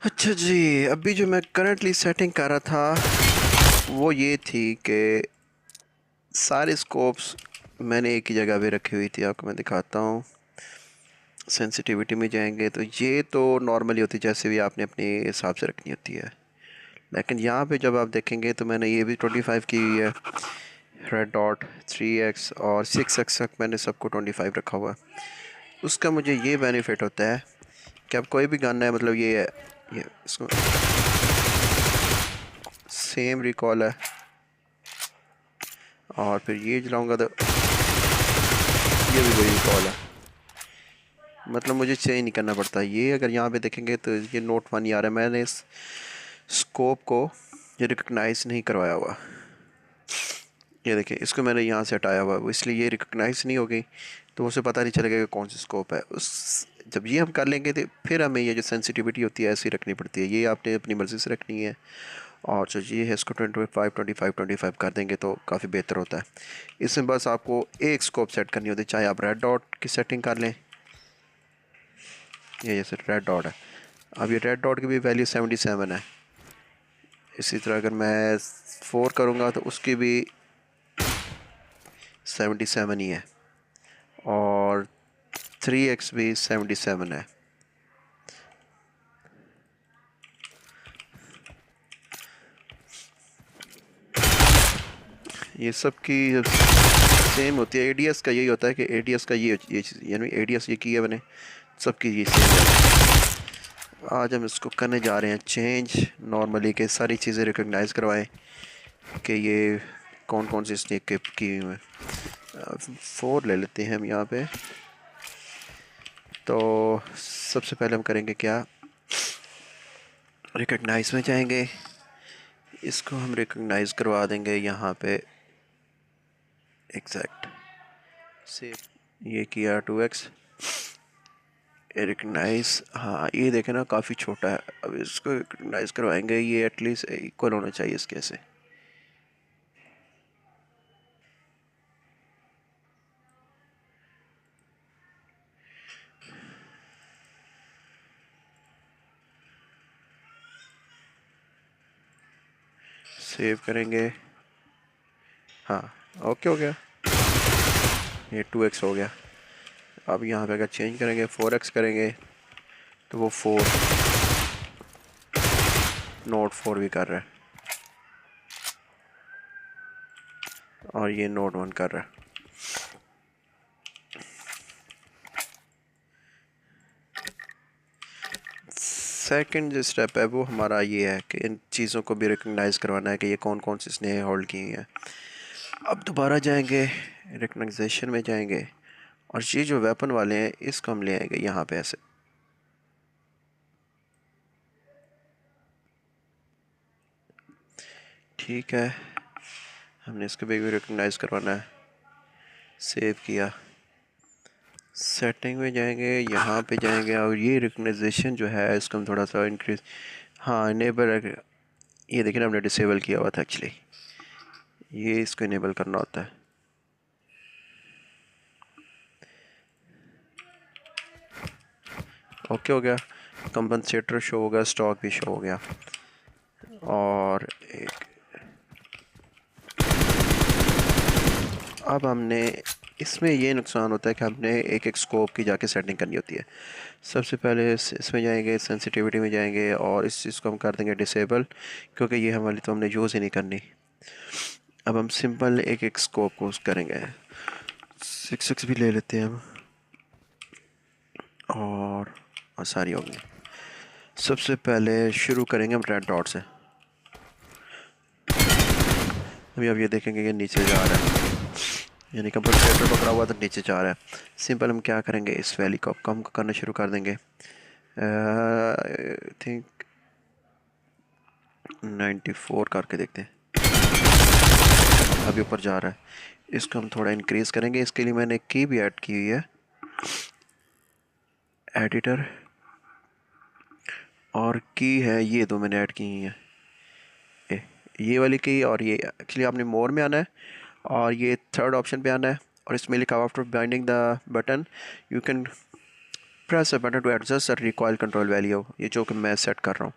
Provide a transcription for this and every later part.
अच्छा जी, अभी जो मैं करंटली सेटिंग कर रहा था वो ये थी कि सारे स्कोप्स मैंने एक ही जगह पे रखी हुई थी। आपको मैं दिखाता हूँ। सेंसिटिविटी में जाएंगे तो ये तो नॉर्मली होती है, जैसे भी आपने अपने हिसाब से रखनी होती है। लेकिन यहाँ पे जब आप देखेंगे तो मैंने ये भी 25 की हुई है। रेड डॉट 3x और 6x तक मैंने सबको 25 रखा हुआ है। उसका मुझे ये बेनिफिट होता है कि अब कोई भी गन है, मतलब ये है, ये इसको सेम रिकॉल है और फिर ये चलाऊंगा तो ये भी वही रिकॉल है। मतलब मुझे चेंज नहीं करना पड़ता। ये अगर यहाँ पे देखेंगे तो ये नोट 1 आ रहा है। मैंने इस स्कोप को ये रिकग्नाइज नहीं करवाया हुआ। ये देखिए, इसको मैंने यहाँ से हटाया हुआ है, वो इसलिए ये रिकग्नाइज नहीं हो गई, तो उसे पता नहीं चलेगा कि कौन सी स्कोप है। उस जब ये हम कर लेंगे तो फिर हमें ये जो सेंसिटिविटी होती है ऐसी रखनी पड़ती है। ये आपने अपनी मर्ज़ी से रखनी है। और जो ये है इसको 25 कर देंगे तो काफ़ी बेहतर होता है। इसमें बस आपको एक स्कोप सेट करनी होती है, चाहे आप रेड डॉट की सेटिंग कर लें। ये जैसे रेड डॉट है, अब ये रेड डॉट की भी वैल्यू 77 है। इसी तरह अगर मैं 4 करूँगा तो उसकी भी 77 ही है और 3x भी 77 है। ये सब की सेम होती है। एडीएस का यही होता है कि एडीएस का ये चीज़, यानी एडीएस ये की है मैंने, सबकी ये सेम है। आज हम इसको करने जा रहे हैं चेंज नॉर्मली के सारी चीज़ें रिकॉग्नाइज करवाएं कि ये कौन कौन सी स्नेक के की हुई है। 4 ले लेते हैं हम यहाँ पे। तो सबसे पहले हम करेंगे क्या, रिकॉग्नाइज में जाएंगे, इसको हम रिकॉग्नाइज करवा देंगे यहाँ पे एग्जैक्ट से। ये किया 2x रिकग्नाइज। हाँ ये देखें ना, काफ़ी छोटा है। अब इसको रिकग्नाइज करवाएंगे, ये एटलीस्ट इक्वल होना चाहिए इसके से। सेव करेंगे। हाँ ओके हो गया, ये 2x हो गया। अब यहाँ पे अगर चेंज करेंगे 4x करेंगे तो वो 4 नोट 4 भी कर रहा है और ये नोट 1 कर रहा है। सेकंड जो स्टेप है वो हमारा ये है कि इन चीज़ों को भी रिकग्नाइज करवाना है कि ये कौन कौन सी इसने होल्ड की हैं। अब दोबारा जाएंगे, रिकग्नाइजेशन में जाएंगे और ये जो वेपन वाले हैं इसको हम ले आएंगे यहाँ पे ऐसे। ठीक है, हमने इसको भी रिकग्नाइज करवाना है। सेव किया, सेटिंग में जाएंगे, यहाँ पे जाएंगे और ये रिकग्नाइजेशन जो है इसको हम थोड़ा सा इंक्रीज, हाँ इनेबल, ये देखिए ना हमने डिसेबल किया हुआ था एक्चुअली, ये इसको इनेबल करना होता है। ओके हो गया, कंपनसेटर शो हो गया, स्टॉक भी शो हो गया। और एक अब हमने इसमें ये नुकसान होता है कि हमने एक एक स्कोप की जाके सेटिंग करनी होती है। सबसे पहले इसमें जाएंगे, सेंसिटिविटी में जाएंगे और इस चीज़ को हम कर देंगे डिसेबल, क्योंकि ये हमारी तो हमने यूज़ ही नहीं करनी। अब हम सिंपल एक एक स्कोप को करेंगे। 6 भी ले लेते हैं हम और सारी होंगी। सबसे पहले शुरू करेंगे हम रेड डॉट से। अभी अब ये देखेंगे कि नीचे जा रहा है, यानी कंपनसेटर पकड़ा हुआ तो नीचे जा रहा है। सिंपल हम क्या करेंगे, इस वैल्यू को कम करना शुरू कर देंगे। थिंक 94 करके देखते हैं, अभी ऊपर जा रहा है। इसको हम थोड़ा इंक्रीज़ करेंगे। इसके लिए मैंने की भी ऐड की हुई है, एडिटर और की है, ये दो मैंने ऐड की हुई है। ये वाली की, और ये एक्चुअली आपने मोर में आना है और ये थर्ड ऑप्शन पे आना है और इसमें लिखा हुआ after binding the button you can press a button to adjust the recoil control value, ये जो कि मैं सेट कर रहा हूँ।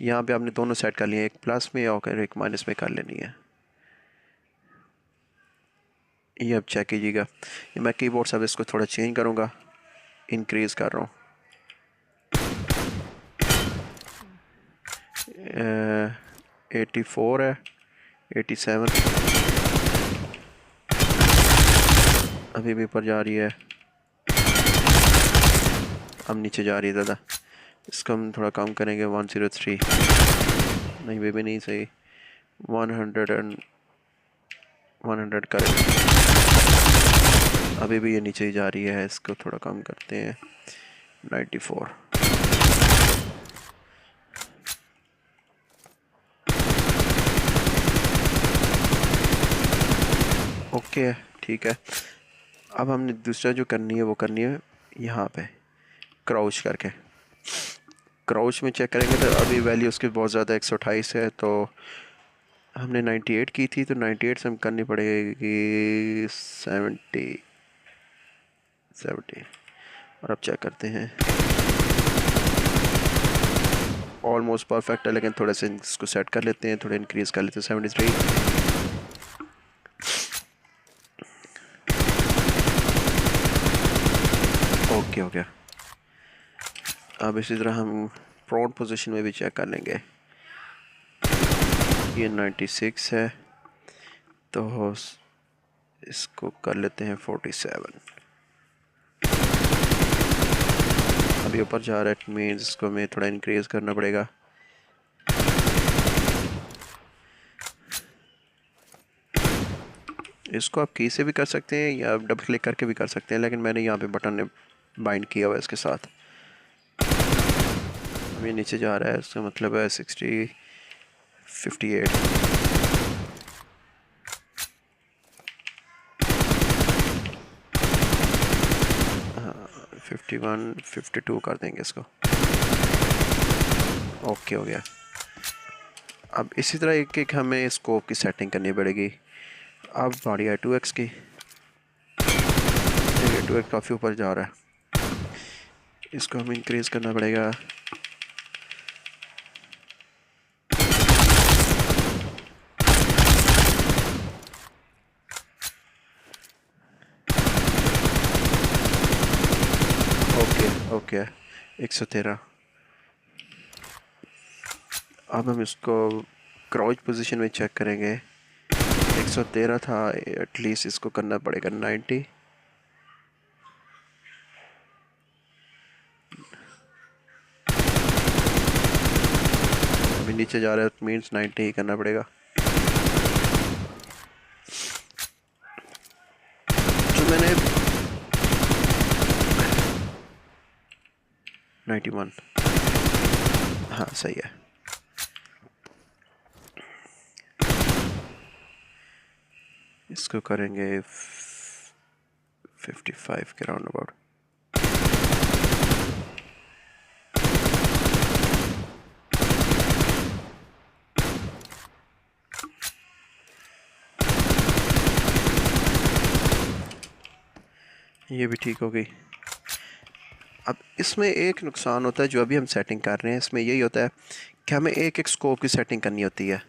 यहाँ पे आपने दोनों सेट कर लिए, एक प्लस में और एक माइनस में कर लेनी है। ये अब चेक कीजिएगा, ये मैं कीबोर्ड सर्विस को थोड़ा चेंज करूँगा, इंक्रीज़ कर रहा हूँ। 84 है, 87 अभी भी ऊपर जा रही है, अब नीचे जा रही है ज़्यादा। इसको हम थोड़ा कम करेंगे, 103 नहीं वे भी नहीं सही, 100 करेंगे। अभी भी ये नीचे ही जा रही है, इसको थोड़ा कम करते हैं, 94। ओके ठीक है। अब हमने दूसरा जो करनी है वो करनी है यहाँ पे क्राउच करके। क्राउच में चेक करेंगे तो अभी वैल्यू उसकी बहुत ज़्यादा 128 है, तो हमने 98 की थी, तो 98 से हम करनी पड़ेगी 70। और अब चेक करते हैं, ऑलमोस्ट परफेक्ट है, लेकिन थोड़े से इसको सेट कर लेते हैं, थोड़े इंक्रीज़ कर लेते हैं, 73। ओके हो गया। अब इसी तरह हम प्रोन पोजीशन में भी चेक कर लेंगे, ये 96 है, तो इसको कर लेते हैं 47। अभी ऊपर जा रहा है, इट मीन्स इसको हमें थोड़ा इंक्रीज़ करना पड़ेगा। इसको आप की से भी कर सकते हैं या डबल क्लिक करके भी कर सकते हैं, लेकिन मैंने यहाँ पे बटन ने बाइंड किया हुआ है इसके साथ। अभी नीचे जा रहा है, इसका मतलब है 58। 51 52 कर देंगे इसको। ओके हो गया। अब इसी तरह एक एक हमें स्कोप की सेटिंग करनी पड़ेगी। अब बारी है 2x की, 2x काफ़ी ऊपर जा रहा है, इसको हमें इंक्रीज़ करना पड़ेगा। ओके 113। अब हम इसको क्राउच पोजीशन में चेक करेंगे, 113 था, एटलीस्ट इसको करना पड़ेगा 90। अभी नीचे जा रहा है, मीन्स 90 ही करना पड़ेगा। जो मैंने 91, हाँ सही है। इसको करेंगे 55 के राउंड अबाउट। ये भी ठीक हो गई। अब इसमें एक नुकसान होता है, जो अभी हम सेटिंग कर रहे हैं इसमें यही होता है कि हमें एक एक स्कोप की सेटिंग करनी होती है,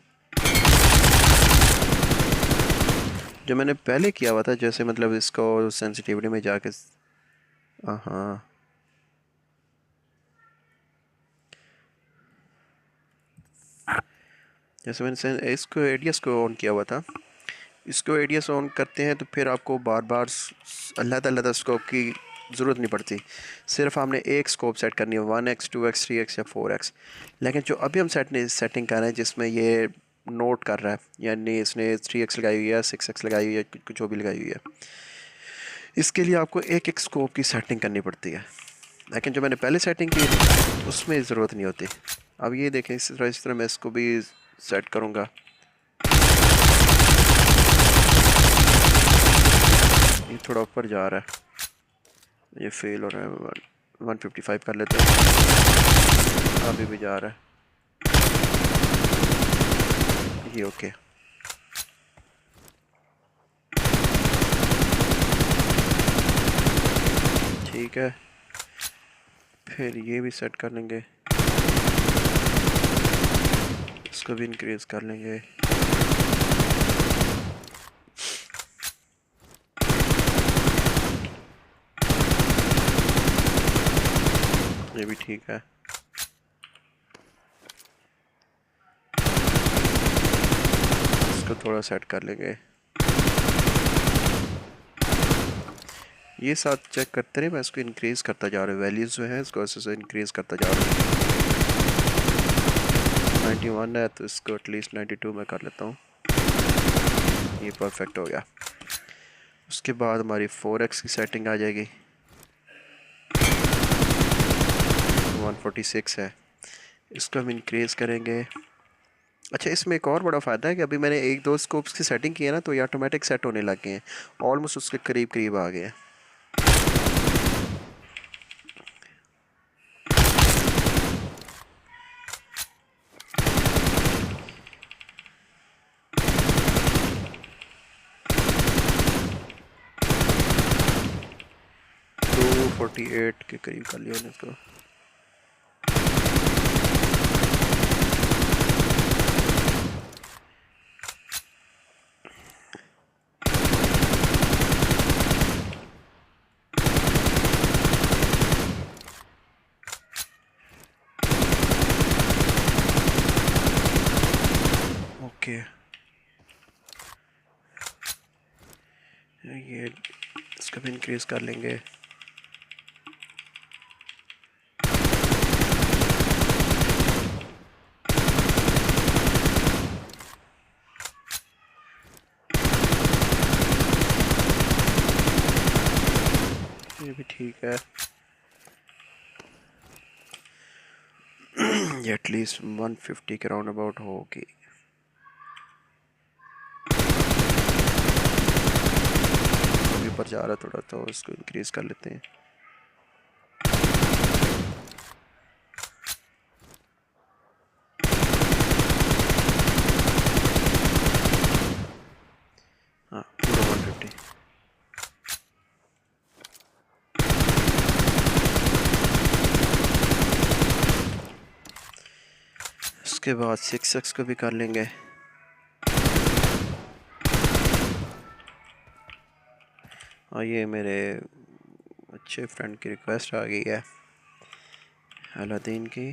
जो मैंने पहले किया हुआ था। जैसे मतलब इसको सेंसिटिविटी में जाके, हाँ जैसे मैंने इसको एडीएस को ऑन किया हुआ था, इसको एडीएस ऑन करते हैं तो फिर आपको बार बार अलग-अलग स्कोप की ज़रूरत नहीं पड़ती, सिर्फ आपने एक स्कोप सेट करनी है, 1x 2x 3x या 4x। लेकिन जो अभी हम सेटिंग कर रहे हैं जिसमें ये नोट कर रहा है, यानी इसने 3x लगाई हुई है, 6x लगाई हुई है, कुछ जो भी लगाई हुई है, इसके लिए आपको एक एक स्कोप की सेटिंग करनी पड़ती है। लेकिन जो मैंने पहले सेटिंग की उसमें ज़रूरत नहीं होती। अब ये देखें, इस तरह मैं इसको भी सेट करूँगा, ये थोड़ा ऊपर जा रहा है, ये फेल हो रहा है, 155 कर लेते हैं। अभी भी जा रहा है, ये ओके। ठीक है, फिर ये भी सेट कर लेंगे, इसको भी इंक्रीज कर लेंगे। ये भी ठीक है। इसको थोड़ा सेट कर लेंगे। ये साथ चेक करते रहे, मैं इसको इंक्रीज करता जा रहा हूँ, वैल्यूज जो है इसको ऐसे इंक्रीज करता जा रहा हूँ। 91 है तो इसको एटलीस्ट 92 में कर लेता हूँ। ये परफेक्ट हो गया। उसके बाद हमारी 4x की सेटिंग आ जाएगी। 146 है, इसको हम इंक्रीज करेंगे। अच्छा, इसमें एक और बड़ा फ़ायदा है कि अभी मैंने एक दो स्कोप्स की सेटिंग की है ना, तो ये ऑटोमेटिक सेट होने लग गए हैं, ऑलमोस्ट उसके करीब करीब आ गए हैं। तो 48 के करीब कर लिया मैंने इसको। ओके, ये इसका भी इंक्रीज कर लेंगे। ये भी ठीक है। ये एटलीस्ट 150 के राउंड अबाउट होगी। ऊपर जा रहा है थोड़ा, तो इसको इंक्रीज कर लेते हैं। हाँ, पूरा 150। उसके बाद 6x को भी कर लेंगे। और ये मेरे अच्छे फ्रेंड की रिक्वेस्ट आ गई है, अलादीन की।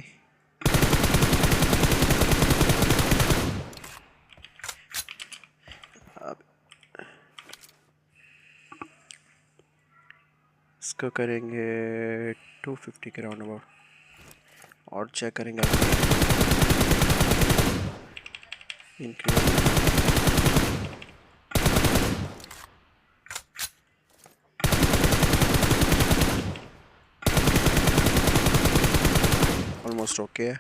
अब इसको करेंगे 250 के राउंड अबाउट, और चेक करेंगे इंक्रीज। ऑलमोस्ट ओके है।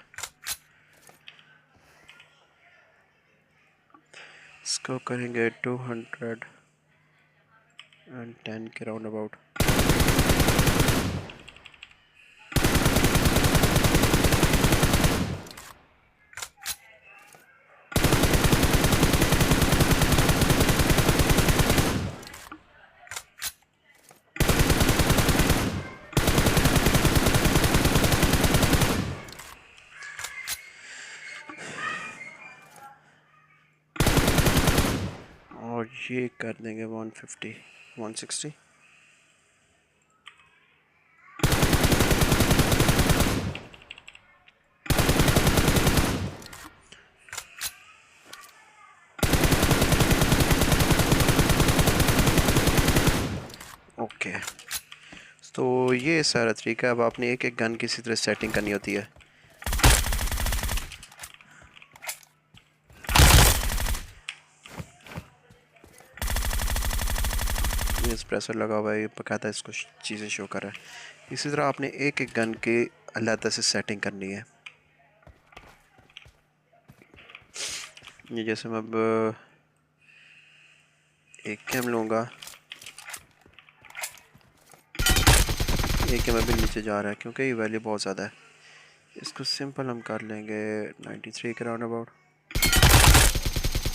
इसको करेंगे 210 के राउंड अबाउट। और ये कर देंगे 150 160। ओके, तो ये सारा तरीका। अब आपने एक एक गन की इसी तरह सेटिंग करनी होती है। प्रेसर लगा हुआ है, ये बकायदा इसको चीज़ें शो कर रहा है। इसी तरह आपने एक एक गन की अलग से सेटिंग करनी है। ये जैसे मैं अब एक कैम लूँगा, एक कैम अभी नीचे जा रहा है क्योंकि ये वैल्यू बहुत ज़्यादा है। इसको सिंपल हम कर लेंगे 93 के राउंड अबाउट।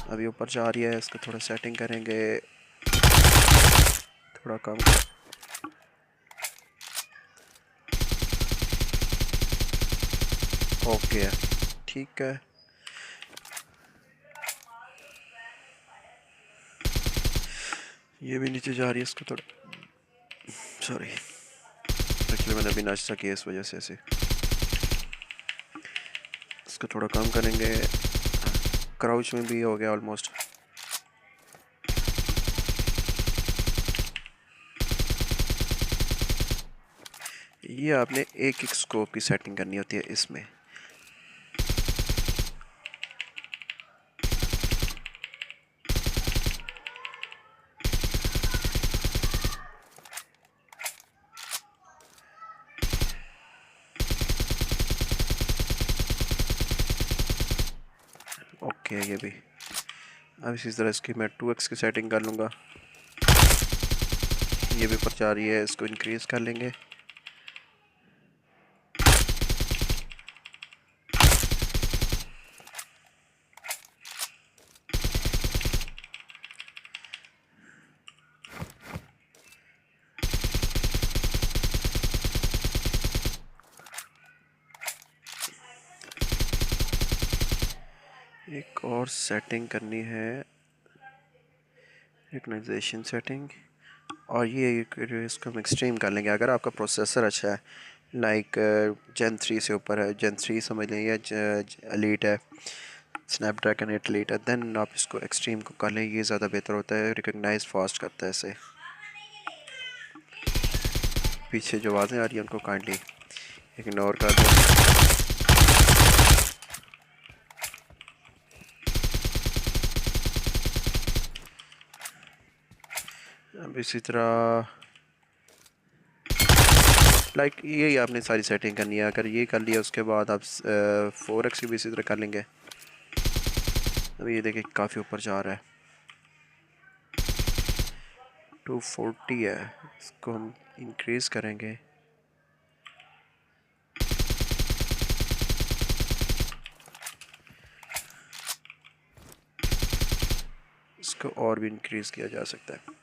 अभी ऊपर जा रही है, इसको थोड़ा सेटिंग करेंगे, थोड़ा कम। ओके है, ठीक है। ये भी नीचे जा रही है, इसको थोड़ा, सॉरी एक्चुअली मैंने अभी नाश्ता किया इस वजह से ऐसे। इसको थोड़ा कम करेंगे। क्राउच में भी हो गया ऑलमोस्ट। ये आपने एक एक स्कोप की सेटिंग करनी होती है इसमें। ओके ये भी। अब इसी तरह इसकी मैं 2x की सेटिंग कर लूँगा। ये भी ऊपर जा रही है, इसको इंक्रीज़ कर लेंगे। एक और सेटिंग करनी है, रिकग्नाइजेशन सेटिंग, और ये इसको हम एक्सट्रीम कर लेंगे। अगर आपका प्रोसेसर अच्छा है, लाइक जेन 3 से ऊपर है, जेन 3 समझ लें, या एलीट है, स्नैपड्रैगन 8 एलीट है, देन आप इसको एक्सट्रीम को कर लें। ये ज़्यादा बेहतर होता है, रिकग्नाइज फास्ट करता है इसे। पीछे जो आवाज़ें आ रही हैं उनको काइंडली इग्नोर कर दें। अब इसी तरह लाइक यही आपने सारी सेटिंग करनी है। अगर ये कर लिया उसके बाद आप 4x की भी इसी तरह कर लेंगे। अब ये देखिए काफ़ी ऊपर जा रहा है, 240 है। इसको हम इंक्रीज़ करेंगे। इसको और भी इंक्रीज़ किया जा सकता है।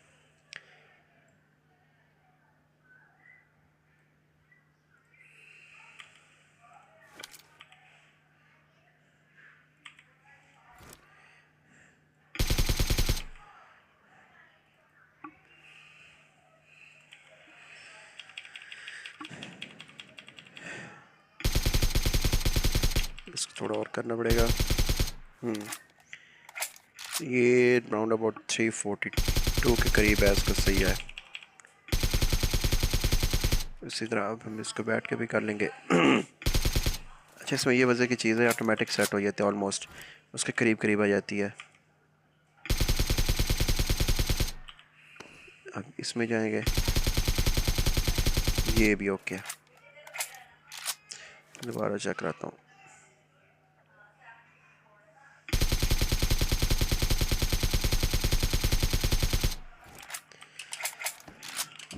इसको थोड़ा और करना पड़ेगा। ये राउंड अबाउट 342 के करीब है, इसको सही है। इसी तरह अब हम इसको बैठ के भी कर लेंगे। अच्छा, इसमें ये वजह की चीज़ है, ऑटोमेटिक सेट हो जाती है, ऑलमोस्ट उसके करीब करीब आ जाती है। अब इसमें जाएंगे, ये भी ओके। दोबारा चेक कराता हूँ।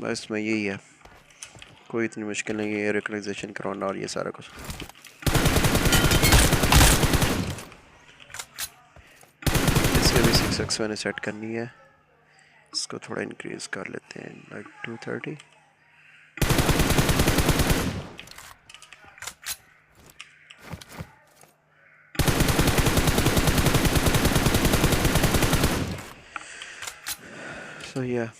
बस में यही है, कोई इतनी मुश्किल नहीं है रिकग्नाइजेशन करवाना और ये सारा कुछ। इसमें भी 6x मैंने सेट करनी है। इसको थोड़ा इंक्रीज कर लेते हैं, लाइक 230। सो या